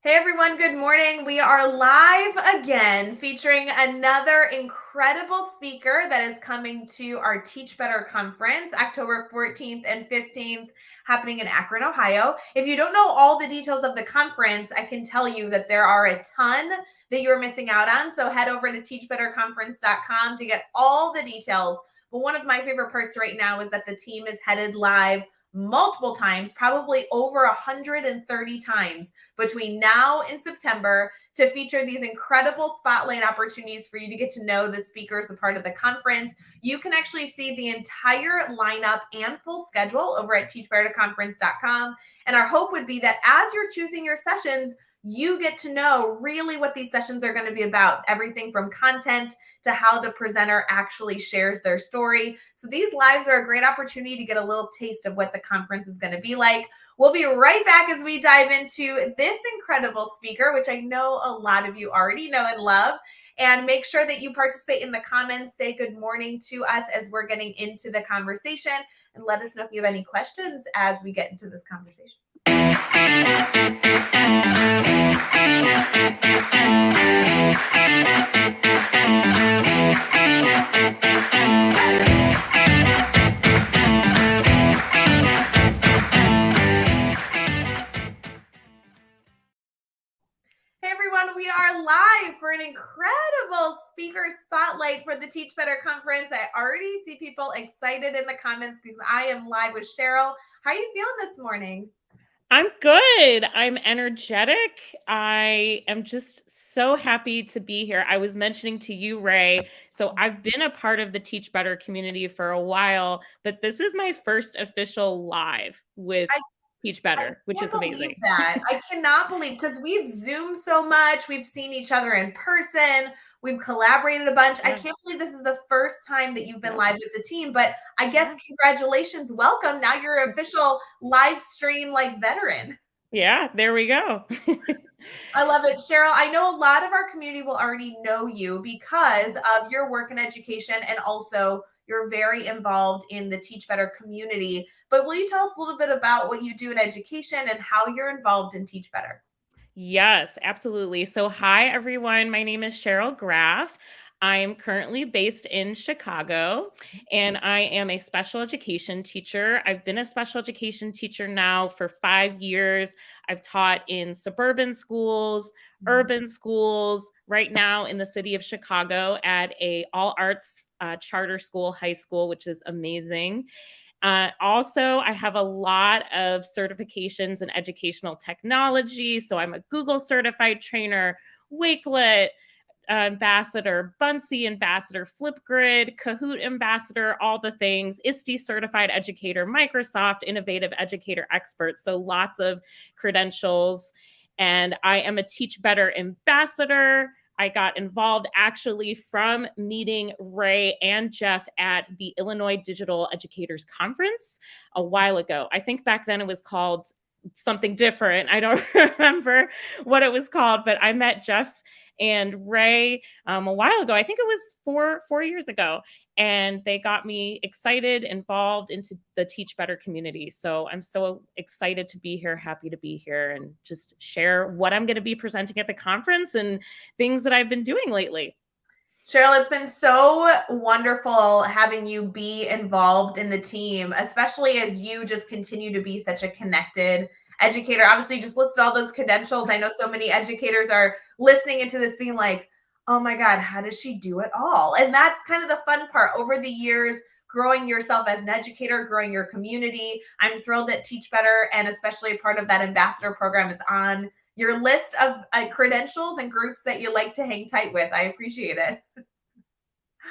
Hey everyone, good morning. We are live again featuring another incredible speaker that is coming to our Teach Better conference, October 14th and 15th, happening in Akron, Ohio. If you don't know all the details of the conference, I can tell you that there are a ton that you're missing out on. So head over to teachbetterconference.com to get all the details. But one of my favorite parts right now is that the team is headed live multiple times, probably over 130 times between now and September to feature these incredible spotlight opportunities for you to get to know the speakers a part of the conference. You can actually see the entire lineup and full schedule over at teachbetterconference.com. And our hope would be that as you're choosing your sessions, you get to know really what these sessions are going to be about, everything from content to how the presenter actually shares their story. So these lives are a great opportunity to get a little taste of what the conference is going to be like. We'll be right back as we dive into this incredible speaker, which I know a lot of you already know and love. And make sure that you participate in the comments, say good morning to us as we're getting into the conversation, and let us know if you have any questions as we get into this conversation. Hey everyone, we are live for an incredible speaker spotlight for the Teach Better conference. I already see people excited in the comments because I am live with Cheryl. How are you feeling this morning? I'm good. I'm energetic. I am just so happy to be here. I was mentioning to you, Ray, so I've been a part of the Teach Better community for a while, but this is my first official live with Teach Better, which Can't is believe amazing. that. I cannot believe, because we've Zoomed so much, we've seen each other in person, we've collaborated a bunch. I Yeah. can't believe this is the first time that you've been Yeah. live with the team, but I guess Yeah. congratulations, welcome. Now you're an official live stream veteran. Yeah, there we go. I love it. Cheryl, I know a lot of our community will already know you because of your work in education, and also you're very involved in the Teach Better community. But will you tell us a little bit about what you do in education and how you're involved in Teach Better? Yes, absolutely. So, hi, everyone. My name is Cheryl Graff. I'm currently based in Chicago and I am a special education teacher. I've been a special education teacher now for 5 years. I've taught in suburban schools, urban schools, right now in the city of Chicago at a all arts charter school, high school, which is amazing. Also, I have a lot of certifications in educational technology. So I'm a Google certified trainer, Wakelet ambassador, Bunsey ambassador, Flipgrid, Kahoot ambassador, all the things, ISTE certified educator, Microsoft innovative educator expert. So lots of credentials. And I am a Teach Better ambassador. I got involved actually from meeting Ray and Jeff at the Illinois Digital Educators Conference a while ago. I think back then it was called something different. I don't remember what it was called, but I met Jeff and Ray a while ago. I think it was four years ago, and they got me excited, involved into the Teach Better community. So I'm so excited to be here, happy to be here, and just share what I'm going to be presenting at the conference and things that I've been doing lately. Cheryl, it's been so wonderful having you be involved in the team, especially as you just continue to be such a connected educator. Obviously, you just listed all those credentials. I know so many educators are listening into this being like, oh my God, how does she do it all? And that's kind of the fun part. Over the years, growing yourself as an educator, growing your community. I'm thrilled that Teach Better, and especially a part of that ambassador program, is on your list of credentials and groups that you like to hang tight with. I appreciate it.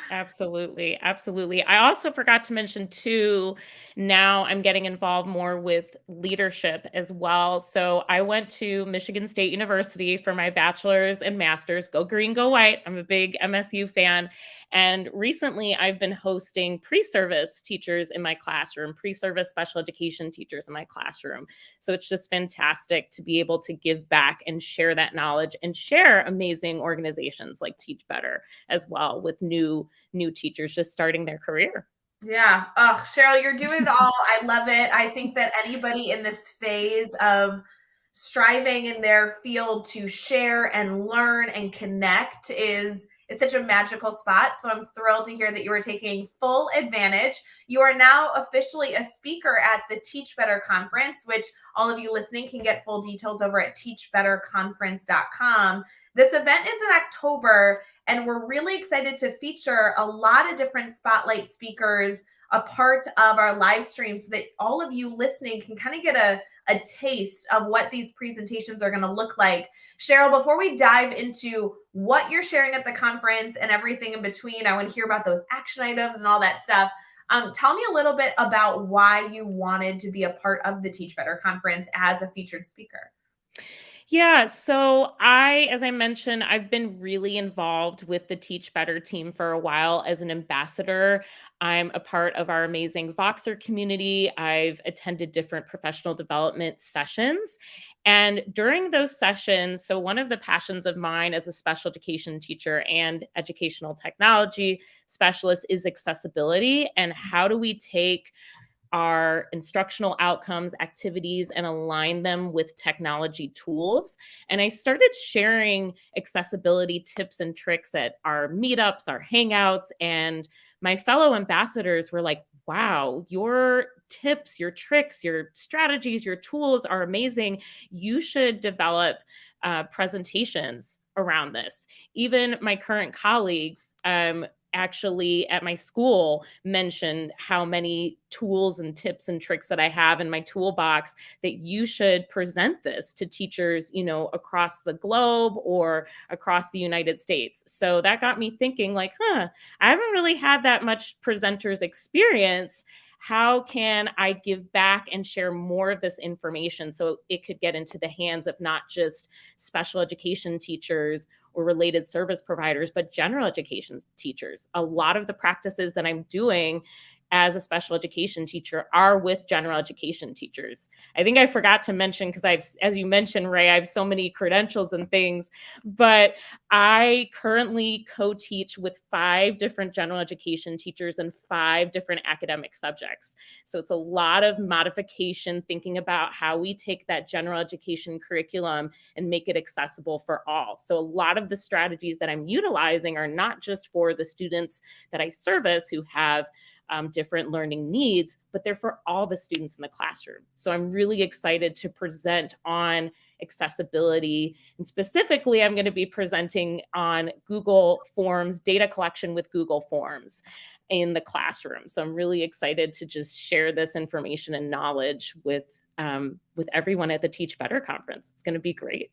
Absolutely, absolutely. I also forgot to mention too, now I'm getting involved more with leadership as well. So I went to Michigan State University for my bachelor's and master's. Go green, go white. I'm a big MSU fan. And recently I've been hosting pre-service teachers in my classroom, pre-service special education teachers in my classroom. So it's just fantastic to be able to give back and share that knowledge and share amazing organizations like Teach Better as well with new teachers just starting their career. Yeah. Oh, Cheryl, you're doing it all. I love it. I think that anybody in this phase of striving in their field to share and learn and connect is such a magical spot. So I'm thrilled to hear that you are taking full advantage. You are now officially a speaker at the Teach Better Conference, which all of you listening can get full details over at teachbetterconference.com. This event is in October, and we're really excited to feature a lot of different spotlight speakers a part of our live stream so that all of you listening can kind of get a taste of what these presentations are going to look like. Cheryl, before we dive into what you're sharing at the conference and everything in between, I want to hear about those action items and all that stuff. Tell me a little bit about why you wanted to be a part of the Teach Better conference as a featured speaker. Yeah, so as I mentioned, I've been really involved with the Teach Better team for a while as an ambassador. I'm a part of our amazing Voxer community. I've attended different professional development sessions. And during those sessions, so one of the passions of mine as a special education teacher and educational technology specialist is accessibility. And how do we take our instructional outcomes, activities, and align them with technology tools. And I started sharing accessibility tips and tricks at our meetups, our hangouts, and my fellow ambassadors were like, wow, your tips, your tricks, your strategies, your tools are amazing. You should develop presentations around this. Even my current colleagues, actually at my school mentioned how many tools and tips and tricks that I have in my toolbox that you should present this to teachers, across the globe or across the United States. So that got me thinking like, I haven't really had that much presenters experience. How can I give back and share more of this information so it could get into the hands of not just special education teachers or related service providers, but general education teachers? A lot of the practices that I'm doing as a special education teacher are with general education teachers. I think I forgot to mention, because as you mentioned, Ray, I have so many credentials and things, but I currently co-teach with 5 different general education teachers and 5 different academic subjects. So it's a lot of modification, thinking about how we take that general education curriculum and make it accessible for all. So a lot of the strategies that I'm utilizing are not just for the students that I service who have different learning needs, but they're for all the students in the classroom. So I'm really excited to present on accessibility. And specifically, I'm going to be presenting on Google Forms, data collection with Google Forms in the classroom. So I'm really excited to just share this information and knowledge with everyone at the Teach Better conference. It's going to be great.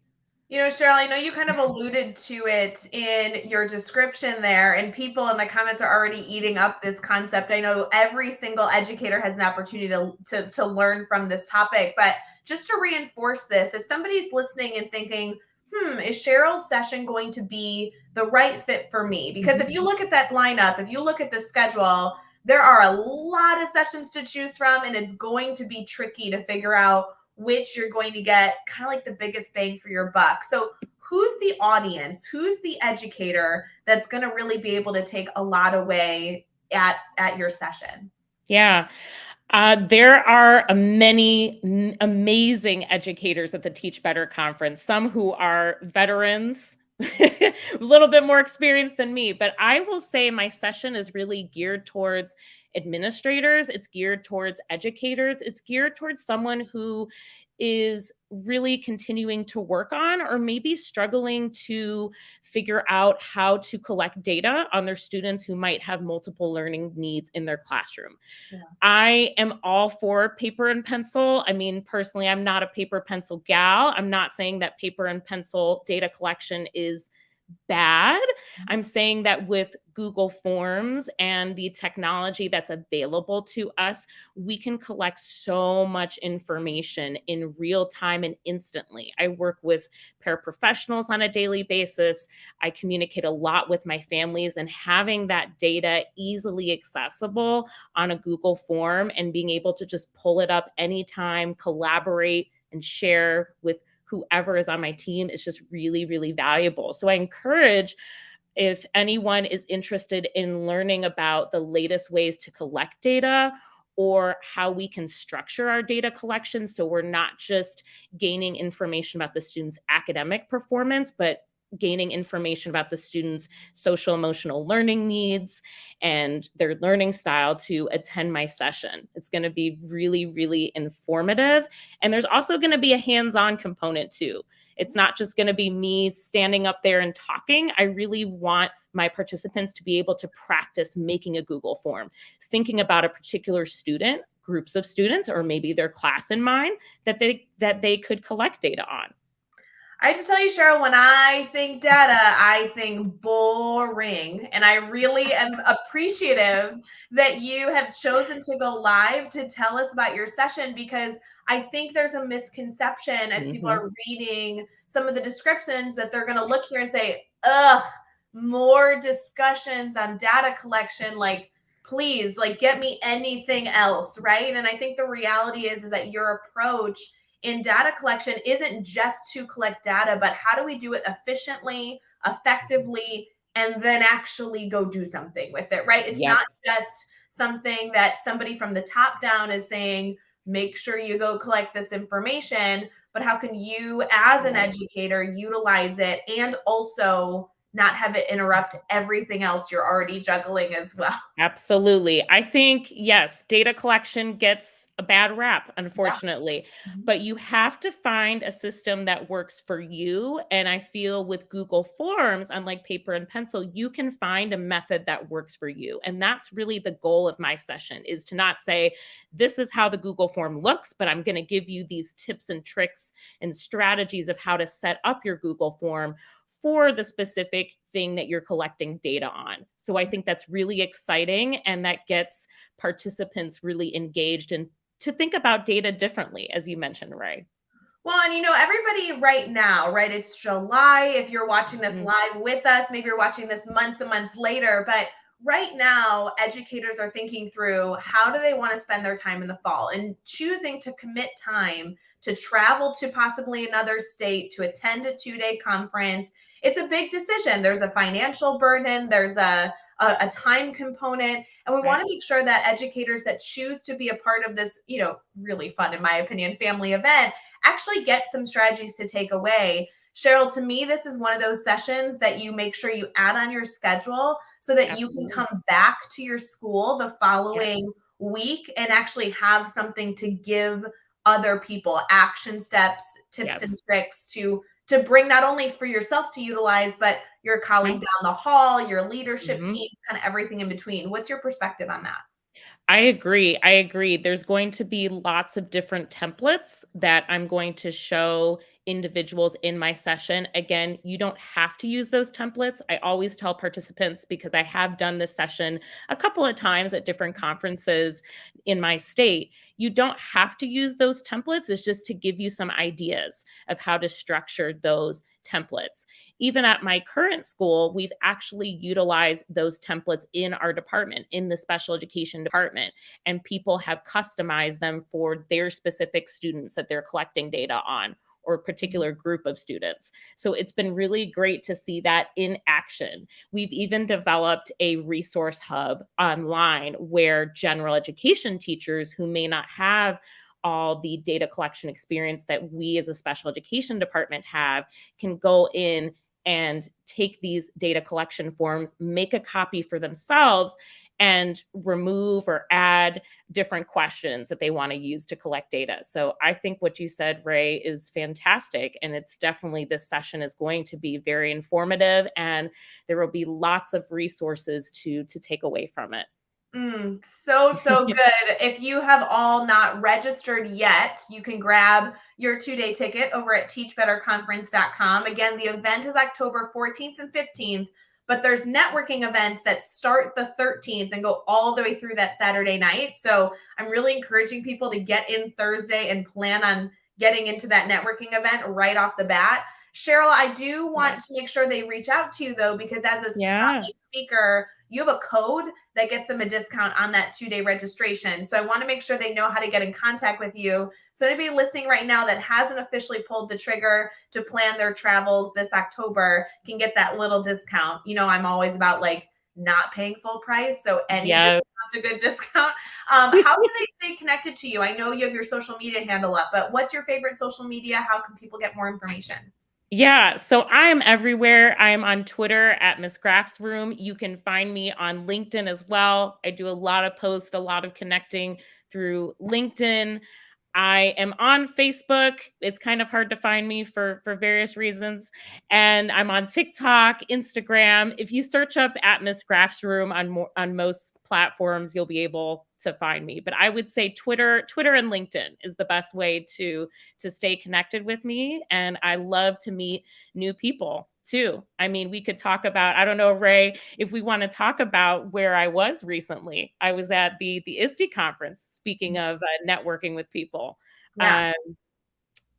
Cheryl, I know you kind of alluded to it in your description there, and people in the comments are already eating up this concept. I know every single educator has an opportunity to learn from this topic, but just to reinforce this, if somebody's listening and thinking, is Cheryl's session going to be the right fit for me? Because if you look at that lineup, if you look at the schedule, there are a lot of sessions to choose from, and it's going to be tricky to figure out which you're going to get kind of like the biggest bang for your buck. So who's the audience? Who's the educator that's going to really be able to take a lot away at your session? Yeah. There are many amazing educators at the Teach Better conference, some who are veterans, a little bit more experienced than me, but I will say my session is really geared towards administrators. It's geared towards educators. It's geared towards someone who is really continuing to work on or maybe struggling to figure out how to collect data on their students who might have multiple learning needs in their classroom. Yeah. I am all for paper and pencil. I mean, personally, I'm not a paper pencil gal. I'm not saying that paper and pencil data collection is bad. I'm saying that with Google Forms and the technology that's available to us, we can collect so much information in real time and instantly. I work with paraprofessionals on a daily basis. I communicate a lot with my families, and having that data easily accessible on a Google form and being able to just pull it up anytime, collaborate, and share with whoever is on my team is just really, really valuable. So I encourage, if anyone is interested in learning about the latest ways to collect data or how we can structure our data collection so we're not just gaining information about the student's academic performance, but gaining information about the student's social emotional learning needs and their learning style to attend my session. It's going to be really, really informative. And there's also going to be a hands-on component too. It's not just going to be me standing up there and talking. I really want my participants to be able to practice making a Google form, thinking about a particular student, groups of students, or maybe their class in mind that they could collect data on. I have to tell you, Cheryl, when I think data, I think boring. And I really am appreciative that you have chosen to go live to tell us about your session, because I think there's a misconception as people are reading some of the descriptions that they're going to look here and say, ugh, more discussions on data collection. Like, please, like, get me anything else, right? And I think the reality is that your approach in data collection isn't just to collect data, but how do we do it efficiently, effectively, and then actually go do something with it, right? It's not just something that somebody from the top down is saying, make sure you go collect this information, but how can you as an educator utilize it and also not have it interrupt everything else you're already juggling as well? Absolutely. I think, yes, data collection gets a bad rap, unfortunately, but you have to find a system that works for you. And I feel with Google Forms, unlike paper and pencil, you can find a method that works for you. And that's really the goal of my session, is to not say, this is how the Google form looks, but I'm going to give you these tips and tricks and strategies of how to set up your Google form for the specific thing that you're collecting data on. So I think that's really exciting, and that gets participants really engaged and to think about data differently, as you mentioned, Ray. Well, and everybody right now, right? It's July. If you're watching this live with us, maybe you're watching this months and months later, but right now, educators are thinking through how do they want to spend their time in the fall, and choosing to commit time to travel to possibly another state to attend a 2-day conference. It's a big decision. There's a financial burden, there's a time component, and we want to make sure that educators that choose to be a part of this, really fun, in my opinion, family event actually get some strategies to take away. Cheryl, to me, this is one of those sessions that you make sure you add on your schedule so that you can come back to your school the following week and actually have something to give other people, action steps, tips and tricks to bring not only for yourself to utilize, but your colleague down the hall, your leadership team, kind of everything in between. What's your perspective on that? I agree. I agree. There's going to be lots of different templates that I'm going to show individuals in my session. Again, you don't have to use those templates. I always tell participants, because I have done this session a couple of times at different conferences in my state, you don't have to use those templates. It's just to give you some ideas of how to structure those templates. Even at my current school, we've actually utilized those templates in our department, in the special education department, and people have customized them for their specific students that they're collecting data on, or a particular group of students. So it's been really great to see that in action. We've even developed a resource hub online where general education teachers who may not have all the data collection experience that we as a special education department have can go in and take these data collection forms, make a copy for themselves, and remove or add different questions that they want to use to collect data. So I think what you said, Ray, is fantastic. And it's definitely, this session is going to be very informative, and there will be lots of resources to take away from it. So good. If you have all not registered yet, you can grab your 2-day ticket over at teachbetterconference.com. Again, the event is October 14th and 15th, but there's networking events that start the 13th and go all the way through that Saturday night. So I'm really encouraging people to get in Thursday and plan on getting into that networking event right off the bat. Cheryl, I do want to make sure they reach out to you, though, because as a spotlight speaker, you have a code that gets them a discount on that 2-day registration. So I want to make sure they know how to get in contact with you. So anybody listening right now that hasn't officially pulled the trigger to plan their travels this October can get that little discount. I'm always about like not paying full price. So any Yeah. discount's a good discount. How can they stay connected to you? I know you have your social media handle up, but what's your favorite social media? How can people get more information? Yeah, so I am everywhere. I am on Twitter at Miss Graff's Room. You can find me on LinkedIn as well. I do a lot of posts, a lot of connecting through LinkedIn. I am on Facebook. It's kind of hard to find me for various reasons. And I'm on TikTok, Instagram. If you search up at Miss Graff's Room on most platforms, you'll be able to find me. But I would say Twitter and LinkedIn is the best way to stay connected with me. And I love to meet new people too. I mean, we could talk about, I don't know, Ray, if we want to talk about where I was recently. I was at the ISTE conference, speaking of networking with people. Yeah.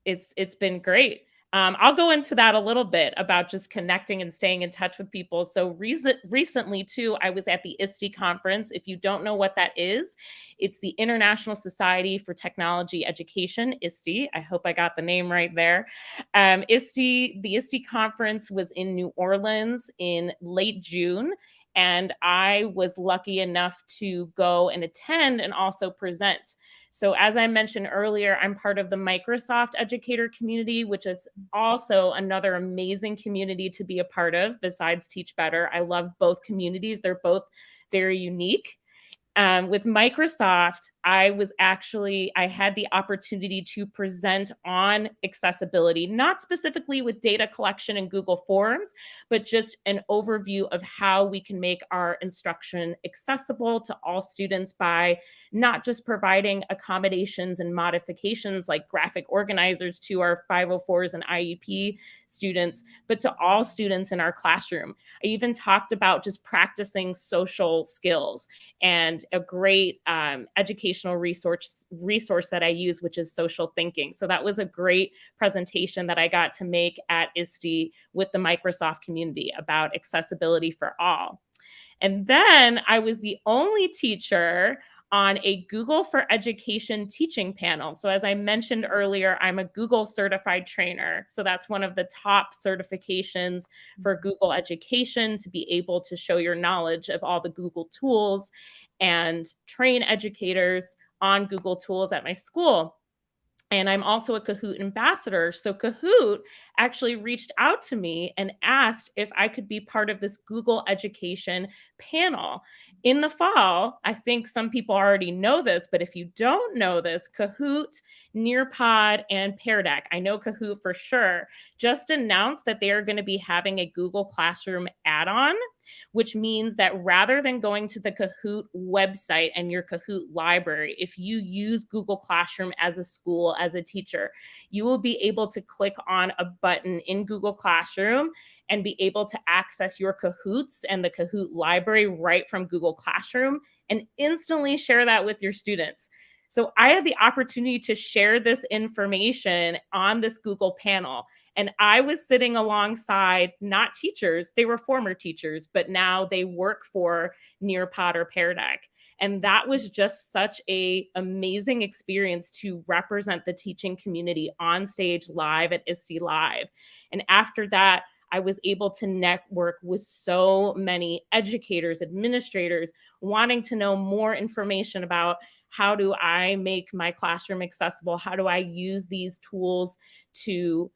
It's been great. I'll go into that a little bit about just connecting and staying in touch with people. So recently too, I was at the ISTE conference. If you don't know what that is, it's the International Society for Technology Education, ISTE. I hope I got the name right there. The ISTE conference was in New Orleans in late June. And I was lucky enough to go and attend and also present. So as I mentioned earlier, I'm part of the Microsoft educator community, which is also another amazing community to be a part of besides Teach Better. I love both communities. They're both very unique. With Microsoft, I had the opportunity to present on accessibility, not specifically with data collection in Google Forms, but just an overview of how we can make our instruction accessible to all students by not just providing accommodations and modifications like graphic organizers to our 504s and IEP students, but to all students in our classroom. I even talked about just practicing social skills and a great educational resource that I use, which is social thinking. So that was a great presentation that I got to make at ISTE with the Microsoft community about accessibility for all. And then I was the only teacher on a Google for Education teaching panel. So as I mentioned earlier, I'm a Google certified trainer. So that's one of the top certifications for Google Education, to be able to show your knowledge of all the Google tools and train educators on Google tools at my school. And I'm also a Kahoot ambassador. So Kahoot actually reached out to me and asked if I could be part of this Google Education panel in the fall. I think some people already know this, but if you don't know this, Kahoot, Nearpod, and Pear Deck, I know Kahoot for sure, just announced that they are going to be having a Google Classroom add-on, which means that rather than going to the Kahoot website and your Kahoot library, if you use Google Classroom as a school, as a teacher, you will be able to click on a button in Google Classroom and be able to access your Kahoots and the Kahoot library right from Google Classroom and instantly share that with your students. So I had the opportunity to share this information on this Google panel. And I was sitting alongside not teachers, they were former teachers, but now they work for Nearpod or Pear Deck. And that was just such an amazing experience to represent the teaching community on stage live at ISTE Live. And after that, I was able to network with so many educators, administrators, wanting to know more information about how do I make my classroom accessible? How do I use these tools to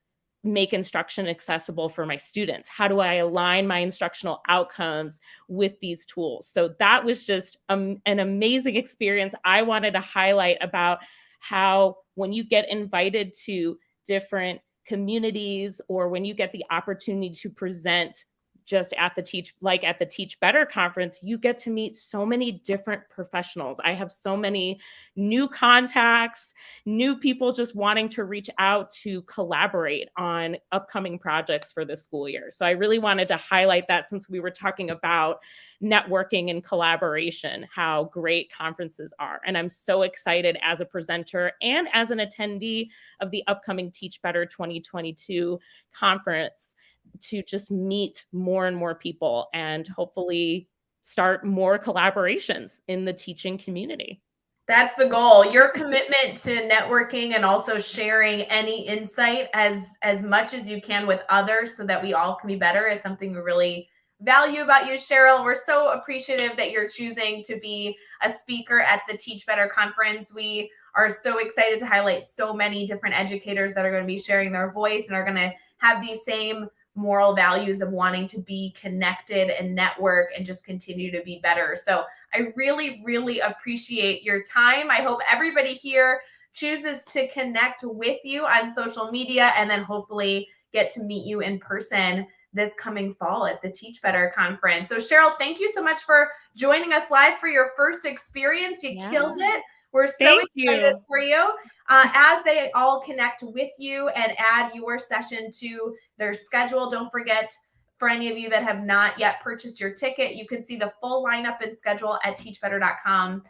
make instruction accessible for my students? How do I align my instructional outcomes with these tools? So that was just an amazing experience. I wanted to highlight about how when you get invited to different communities or when you get the opportunity to present just at the Teach Better conference, you get to meet so many different professionals. I have so many new contacts, new people just wanting to reach out to collaborate on upcoming projects for the school year. So I really wanted to highlight that, since we were talking about networking and collaboration, how great conferences are. And I'm so excited as a presenter and as an attendee of the upcoming Teach Better 2022 conference to just meet more and more people and hopefully start more collaborations in the teaching community. That's the goal. Your commitment to networking and also sharing any insight as much as you can with others so that we all can be better is something we really value about you, Cheryl. We're so appreciative that you're choosing to be a speaker at the Teach Better conference. We are so excited to highlight so many different educators that are going to be sharing their voice and are going to have these same moral values of wanting to be connected and network and just continue to be better. So I really, really appreciate your time. I hope everybody here chooses to connect with you on social media and then hopefully get to meet you in person this coming fall at the Teach Better conference. So Cheryl, thank you so much for joining us live for your first experience. You killed it. We're so Thank excited you. for you. As they all connect with you and add your session to their schedule, don't forget, for any of you that have not yet purchased your ticket, you can see the full lineup and schedule at teachbetter.com,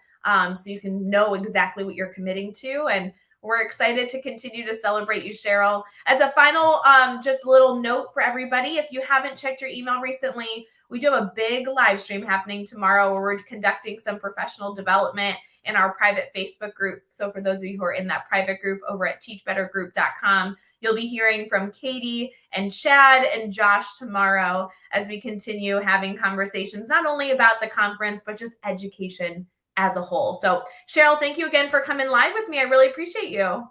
so you can know exactly what you're committing to. And we're excited to continue to celebrate you, Cheryl. As a final just little note for everybody, if you haven't checked your email recently, we do have a big live stream happening tomorrow where we're conducting some professional development in our private Facebook group. So for those of you who are in that private group over at teachbettergroup.com, you'll be hearing from Katie and Chad and Josh tomorrow as we continue having conversations, not only about the conference, but just education as a whole. So Cheryl, thank you again for coming live with me. I really appreciate you.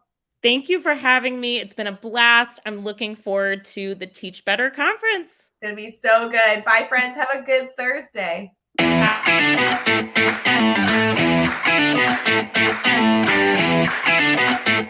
Thank you for having me. It's been a blast. I'm looking forward to the Teach Better conference. It's going to be so good. Bye, friends. Have a good Thursday.